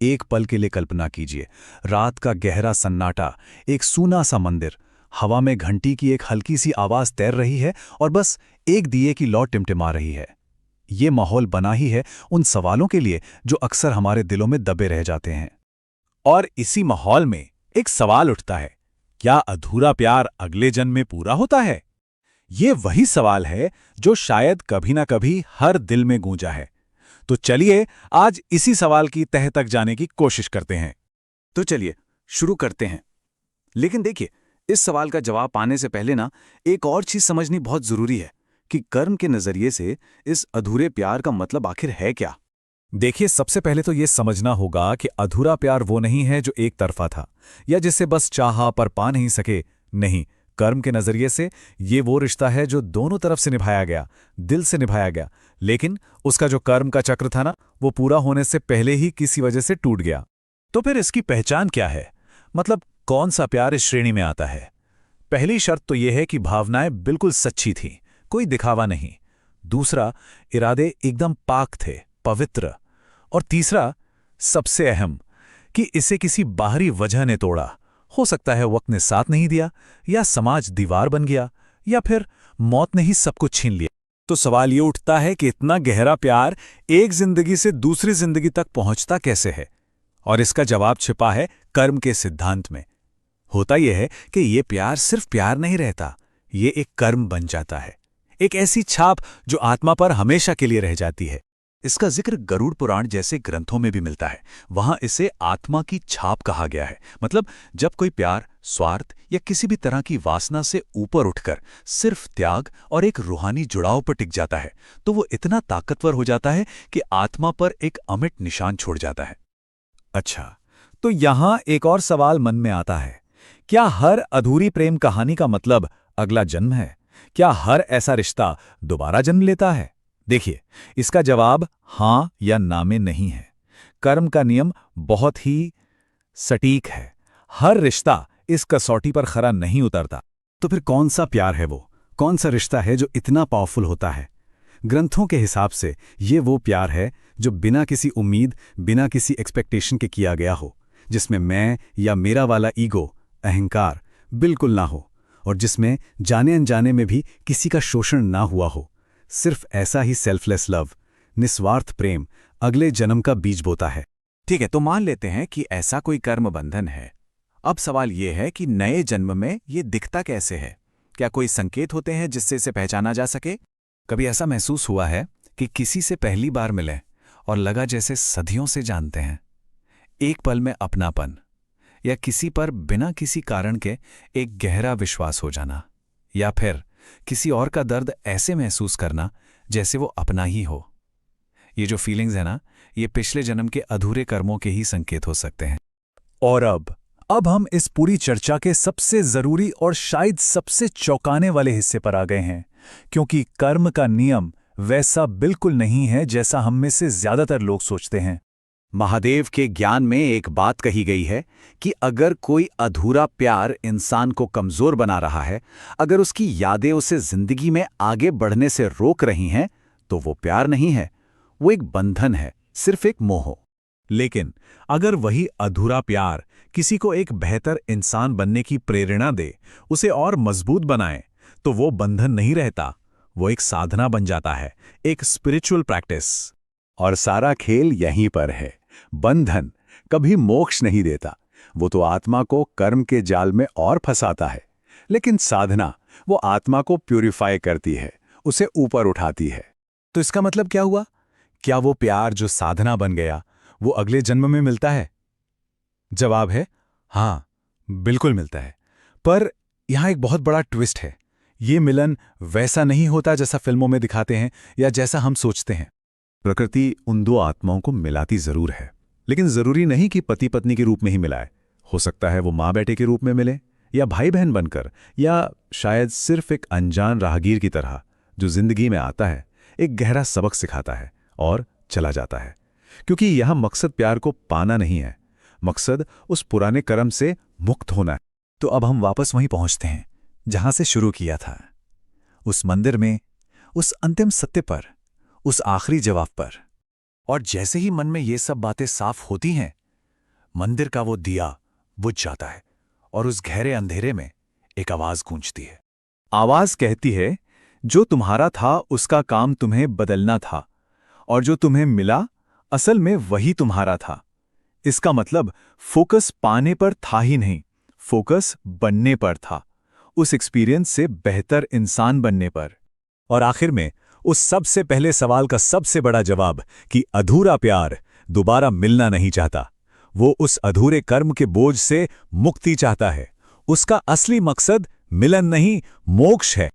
एक पल के लिए कल्पना कीजिए, रात का गहरा सन्नाटा, एक सूना सा मंदिर, हवा में घंटी की एक हल्की सी आवाज तैर रही है और बस एक दिए की लौ टिमटिमा रही है। ये माहौल बना ही है उन सवालों के लिए जो अक्सर हमारे दिलों में दबे रह जाते हैं। और इसी माहौल में एक सवाल उठता है, क्या अधूरा प्यार अगले जन्म में पूरा होता है? ये वही सवाल है जो शायद कभी ना कभी हर दिल में गूंजा है। तो चलिए आज इसी सवाल की तह तक जाने की कोशिश करते हैं। तो चलिए शुरू करते हैं। लेकिन देखिए, इस सवाल का जवाब पाने से पहले ना एक और चीज समझनी बहुत जरूरी है कि कर्म के नजरिए से इस अधूरे प्यार का मतलब आखिर है क्या। देखिए, सबसे पहले तो ये समझना होगा कि अधूरा प्यार वो नहीं है जो एक तरफा था या जिसे बस चाहा पर पा नहीं सके। नहीं, कर्म के नजरिए से ये वो रिश्ता है जो दोनों तरफ से निभाया गया, दिल से निभाया गया, लेकिन उसका जो कर्म का चक्र था ना, वो पूरा होने से पहले ही किसी वजह से टूट गया। तो फिर इसकी पहचान क्या है? मतलब कौन सा प्यार इस श्रेणी में आता है? पहली शर्त तो यह है कि भावनाएं बिल्कुल सच्ची थीं, कोई दिखावा नहीं। दूसरा, इरादे एकदम पाक थे, पवित्र। और तीसरा, सबसे अहम, कि इसे किसी बाहरी वजह ने तोड़ा। हो सकता है वक्त ने साथ नहीं दिया, या समाज दीवार बन गया, या फिर मौत ने ही सब कुछ छीन लिया। तो सवाल ये उठता है कि इतना गहरा प्यार एक जिंदगी से दूसरी जिंदगी तक पहुंचता कैसे है? और इसका जवाब छिपा है कर्म के सिद्धांत में। होता यह है कि ये प्यार सिर्फ प्यार नहीं रहता, ये एक कर्म बन जाता है, एक ऐसी छाप जो आत्मा पर हमेशा के लिए रह जाती है। इसका जिक्र गरुड़ पुराण जैसे ग्रंथों में भी मिलता है। वहां इसे आत्मा की छाप कहा गया है। मतलब जब कोई प्यार स्वार्थ या किसी भी तरह की वासना से ऊपर उठकर सिर्फ त्याग और एक रूहानी जुड़ाव पर टिक जाता है, तो वो इतना ताकतवर हो जाता है कि आत्मा पर एक अमिट निशान छोड़ जाता है। अच्छा, तो यहां एक और सवाल मन में आता है, क्या हर अधूरी प्रेम कहानी का मतलब अगला जन्म है? क्या हर ऐसा रिश्ता दोबारा जन्म लेता है? देखिए, इसका जवाब हां या ना में नहीं है। कर्म का नियम बहुत ही सटीक है। हर रिश्ता इस कसौटी पर खरा नहीं उतरता। तो फिर कौन सा प्यार है वो? कौन सा रिश्ता है जो इतना पावरफुल होता है? ग्रंथों के हिसाब से ये वो प्यार है जो बिना किसी उम्मीद, बिना किसी एक्सपेक्टेशन के किया गया हो, जिसमें मैं या मेरा वाला ईगो, अहंकार बिल्कुल ना हो, और जिसमें जाने अनजाने में भी किसी का शोषण ना हुआ हो। सिर्फ ऐसा ही सेल्फलेस लव, निस्वार्थ प्रेम अगले जन्म का बीज बोता है। ठीक है, तो मान लेते हैं कि ऐसा कोई कर्म बंधन है। अब सवाल यह है कि नए जन्म में ये दिखता कैसे है? क्या कोई संकेत होते हैं जिससे इसे पहचाना जा सके? कभी ऐसा महसूस हुआ है कि किसी से पहली बार मिले और लगा जैसे सदियों से जानते हैं? एक पल में अपनापन, या किसी पर बिना किसी कारण के एक गहरा विश्वास हो जाना, या फिर किसी और का दर्द ऐसे महसूस करना जैसे वो अपना ही हो। ये जो फीलिंग्स है ना, ये पिछले जन्म के अधूरे कर्मों के ही संकेत हो सकते हैं। और अब हम इस पूरी चर्चा के सबसे जरूरी और शायद सबसे चौंकाने वाले हिस्से पर आ गए हैं, क्योंकि कर्म का नियम वैसा बिल्कुल नहीं है जैसा हम में से ज्यादातर लोग सोचते हैं। महादेव के ज्ञान में एक बात कही गई है कि अगर कोई अधूरा प्यार इंसान को कमजोर बना रहा है, अगर उसकी यादें उसे जिंदगी में आगे बढ़ने से रोक रही हैं, तो वो प्यार नहीं है, वो एक बंधन है, सिर्फ एक मोह। लेकिन अगर वही अधूरा प्यार किसी को एक बेहतर इंसान बनने की प्रेरणा दे, उसे और मजबूत बनाए, तो वो बंधन नहीं रहता, वो एक साधना बन जाता है, एक स्पिरिचुअल प्रैक्टिस। और सारा खेल यहीं पर है। बंधन कभी मोक्ष नहीं देता, वो तो आत्मा को कर्म के जाल में और फंसाता है। लेकिन साधना वो आत्मा को प्यूरिफाई करती है, उसे ऊपर उठाती है। तो इसका मतलब क्या हुआ? क्या वो प्यार जो साधना बन गया, वो अगले जन्म में मिलता है? जवाब है हां, बिल्कुल मिलता है। पर यहां एक बहुत बड़ा ट्विस्ट है। ये मिलन वैसा नहीं होता जैसा फिल्मों में दिखाते हैं या जैसा हम सोचते हैं। प्रकृति उन दो आत्माओं को मिलाती जरूर है, लेकिन जरूरी नहीं कि पति पत्नी के रूप में ही मिलाए। हो सकता है वो माँ बेटे के रूप में मिले, या भाई बहन बनकर, या शायद सिर्फ एक अनजान राहगीर की तरह जो जिंदगी में आता है, एक गहरा सबक सिखाता है और चला जाता है। क्योंकि यह मकसद प्यार को पाना नहीं है, मकसद उस पुराने कर्म से मुक्त होना है। तो अब हम वापस वहीं पहुंचते हैं जहां से शुरू किया था, उस मंदिर में, उस अंतिम सत्य पर, उस आखिरी जवाब पर। और जैसे ही मन में ये सब बातें साफ होती हैं, मंदिर का वो दिया बुझ जाता है और उस गहरे अंधेरे में एक आवाज गूंजती है। आवाज कहती है, जो तुम्हारा था उसका काम तुम्हें बदलना था, और जो तुम्हें मिला असल में वही तुम्हारा था। इसका मतलब फोकस पाने पर था ही नहीं, फोकस बनने पर था, उस एक्सपीरियंस से बेहतर इंसान बनने पर। और आखिर में उस सबसे पहले सवाल का सबसे बड़ा जवाब कि अधूरा प्यार दोबारा मिलना नहीं चाहता। वो उस अधूरे कर्म के बोझ से मुक्ति चाहता है। उसका असली मकसद मिलन नहीं, मोक्ष है।